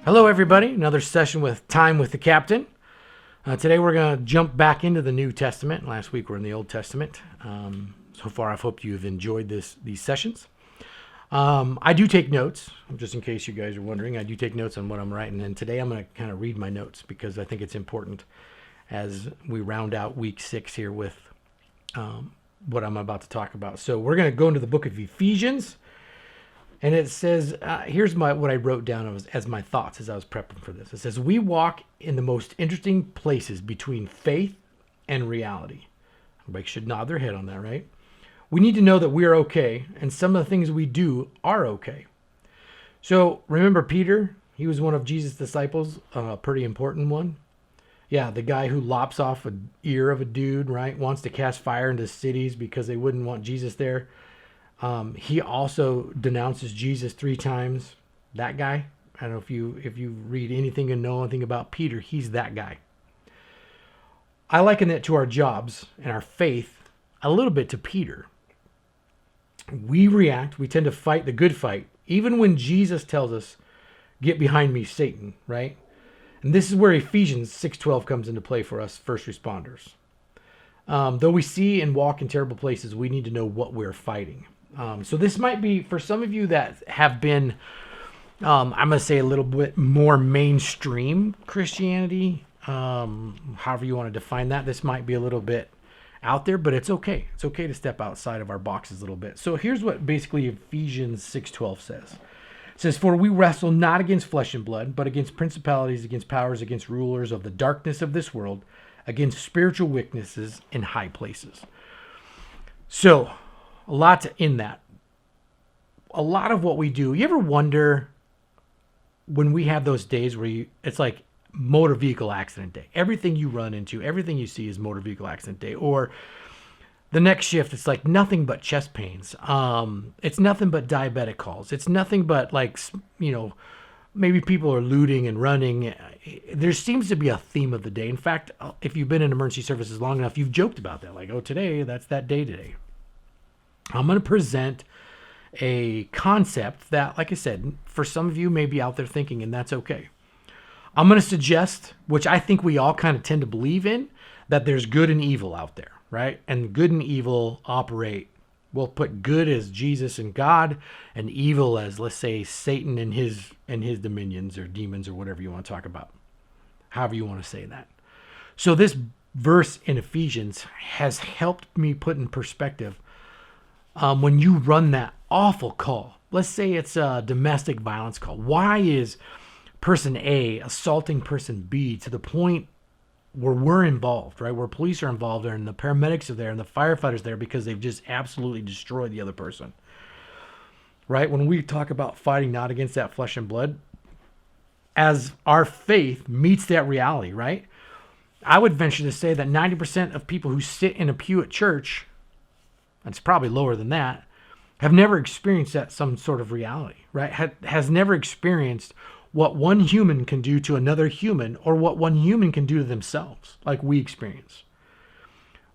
Hello, everybody. Another session with Time with the Captain. Today we're going to jump back into the New Testament. Last week we're in the Old Testament. So far, I hope you've enjoyed these sessions. I do take notes, just in case you guys are wondering. I do take notes on what I'm writing, and today I'm going to kind of read my notes because I think it's important as we round out week 6 here with what I'm about to talk about. So we're going to go into the book of Ephesians. And it says, here's what I wrote down as my thoughts as I was prepping for this. It says, we walk in the most interesting places between faith and reality. Everybody should nod their head on that, right? We need to know that we are okay, and some of the things we do are okay. So remember Peter? He was one of Jesus' disciples, a pretty important one. Yeah, the guy who lops off an ear of a dude, right? Wants to cast fire into cities because they wouldn't want Jesus there. He also denounces Jesus 3 times. That guy. I don't know if you read anything and know anything about Peter, he's that guy. I liken it to our jobs and our faith a little bit to Peter. We tend to fight the good fight, even when Jesus tells us, "Get behind me, Satan," right? And this is where Ephesians 6:12 comes into play for us first responders. Though we see and walk in terrible places, we need to know what we're fighting. So this might be, for some of you that have been, I'm going to say a little bit more mainstream Christianity, however you want to define that. This might be a little bit out there, but it's okay. It's okay to step outside of our boxes a little bit. So here's what basically Ephesians 6:12 says. It says, "For we wrestle not against flesh and blood, but against principalities, against powers, against rulers of the darkness of this world, against spiritual weaknesses in high places." So a lot in that. A lot of what we do. You ever wonder when we have those days where it's like motor vehicle accident day. Everything you run into, everything you see is motor vehicle accident day. Or the next shift, it's like nothing but chest pains. It's nothing but diabetic calls. It's nothing but maybe people are looting and running. There seems to be a theme of the day. In fact, if you've been in emergency services long enough, you've joked about that. Like, oh, today, that's that day today. I'm going to present a concept that, like I said, for some of you may be out there thinking, and that's okay. I'm going to suggest, which I think we all kind of tend to believe in, that there's good and evil out there, right? And good and evil operate. We'll put good as Jesus and God, and evil as, let's say, Satan and his dominions or demons or whatever you want to talk about. However you want to say that. So this verse in Ephesians has helped me put in perspective when you run that awful call. Let's say it's a domestic violence call. Why is person A assaulting person B to the point where we're involved, right? Where police are involved and the paramedics are there and the firefighters there because they've just absolutely destroyed the other person, right? When we talk about fighting not against that flesh and blood, as our faith meets that reality, right? I would venture to say that 90% of people who sit in a pew at church, it's probably lower than that, have never experienced that some sort of reality, right? Has never experienced what one human can do to another human or what one human can do to themselves, like we experience.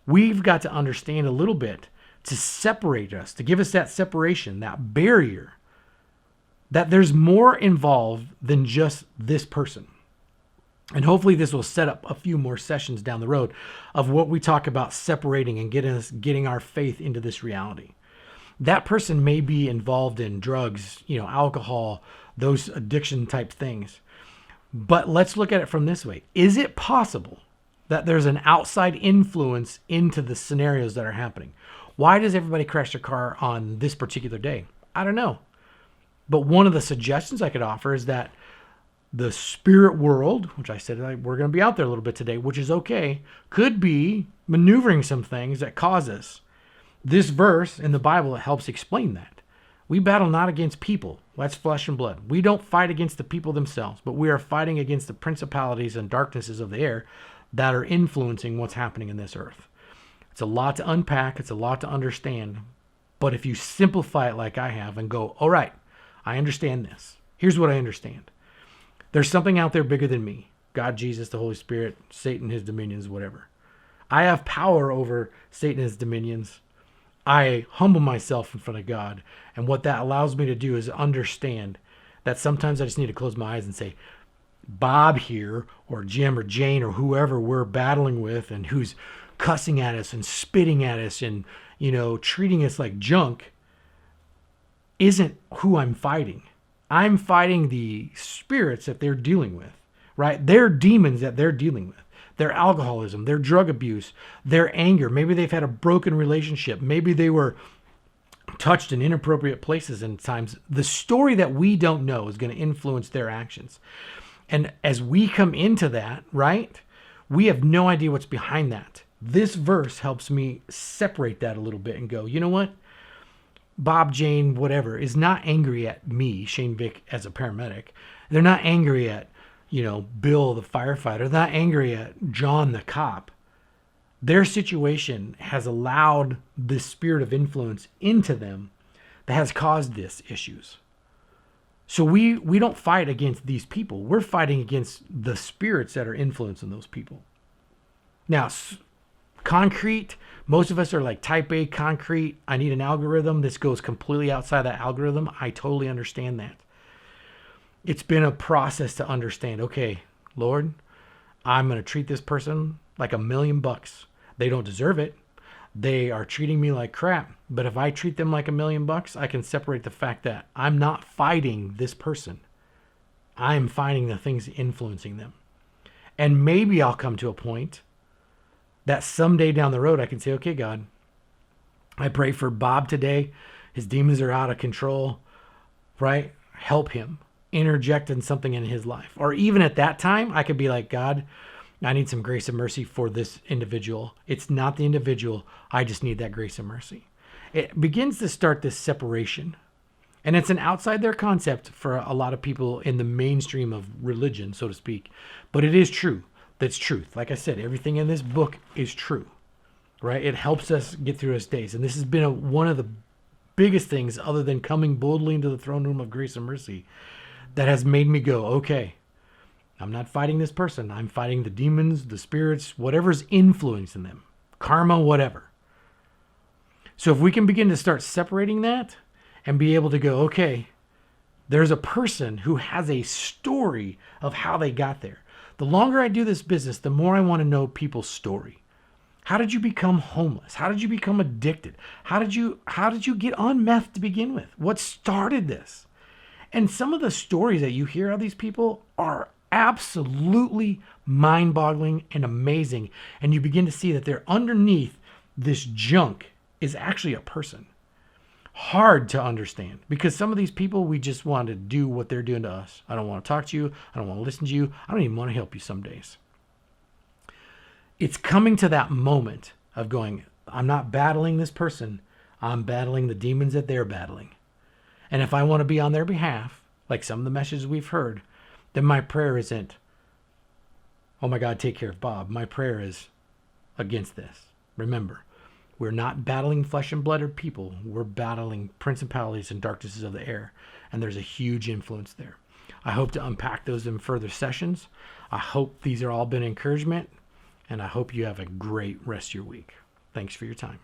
We've got to understand a little bit to separate us, to give us that separation, that barrier, that there's more involved than just this person. And hopefully this will set up a few more sessions down the road of what we talk about separating and getting our faith into this reality. That person may be involved in drugs, alcohol, those addiction type things. But let's look at it from this way. Is it possible that there's an outside influence into the scenarios that are happening? Why does everybody crash their car on this particular day? I don't know. But one of the suggestions I could offer is that the spirit world, which I said we're going to be out there a little bit today, which is okay, could be maneuvering some things that cause us. This verse in the Bible helps explain that. We battle not against people. That's flesh and blood. We don't fight against the people themselves, but we are fighting against the principalities and darknesses of the air that are influencing what's happening in this earth. It's a lot to unpack. It's a lot to understand. But if you simplify it like I have and go, all right, I understand this. Here's what I understand. There's something out there bigger than me. God, Jesus, the Holy Spirit, Satan, his dominions, whatever. I have power over Satan and his dominions. I humble myself in front of God. And what that allows me to do is understand that sometimes I just need to close my eyes and say, Bob here or Jim or Jane or whoever we're battling with and who's cussing at us and spitting at us and, treating us like junk isn't who I'm fighting. I'm fighting the spirits that they're dealing with, right? They're demons that they're dealing with. Their alcoholism, their drug abuse, their anger. Maybe they've had a broken relationship. Maybe they were touched in inappropriate places and times. The story that we don't know is going to influence their actions. And as we come into that, right, we have no idea what's behind that. This verse helps me separate that a little bit and go, you know what? Bob, Jane, whatever, is not angry at me, Shane Vick, as a paramedic. They're not angry at, Bill, the firefighter. They're not angry at John, the cop. Their situation has allowed this spirit of influence into them that has caused these issues. So we don't fight against these people. We're fighting against the spirits that are influencing those people. Now, concrete, most of us are like type A concrete. I need an algorithm. This goes completely outside that algorithm. I totally understand that. It's been a process to understand, okay, Lord, I'm going to treat this person like $1 million. They don't deserve it. They are treating me like crap. But if I treat them like $1 million, I can separate the fact that I'm not fighting this person. I'm fighting the things influencing them. And maybe I'll come to a point that someday down the road I can say, okay, God, I pray for Bob today. His demons are out of control, right? Help him. Interject in something in his life. Or even at that time, I could be like, God, I need some grace and mercy for this individual. It's not the individual. I just need that grace and mercy. It begins to start this separation. And it's an outside their concept for a lot of people in the mainstream of religion, so to speak. But it is true. That's truth. Like I said, everything in this book is true, right? It helps us get through those days. And this has been one of the biggest things, other than coming boldly into the throne room of grace and mercy, that has made me go, okay, I'm not fighting this person. I'm fighting the demons, the spirits, whatever's influencing them, karma, whatever. So if we can begin to start separating that and be able to go, okay, there's a person who has a story of how they got there. The longer I do this business, the more I want to know people's story. How did you become homeless? How did you become addicted? How did you get on meth to begin with? What started this? And some of the stories that you hear of these people are absolutely mind-boggling and amazing. And you begin to see that they're underneath this junk is actually a person. Hard to understand, because some of these people, we just want to do what they're doing to us. I don't want to talk to you. I don't want to listen to you. I don't even want to help you some days. It's coming to that moment of going, I'm not battling this person. I'm battling the demons that they're battling. And if I want to be on their behalf, like some of the messages we've heard, then my prayer isn't, oh my God, take care of Bob. My prayer is against this. Remember, we're not battling flesh and blood or people. We're battling principalities and darknesses of the air. And there's a huge influence there. I hope to unpack those in further sessions. I hope these are all been encouragement. And I hope you have a great rest of your week. Thanks for your time.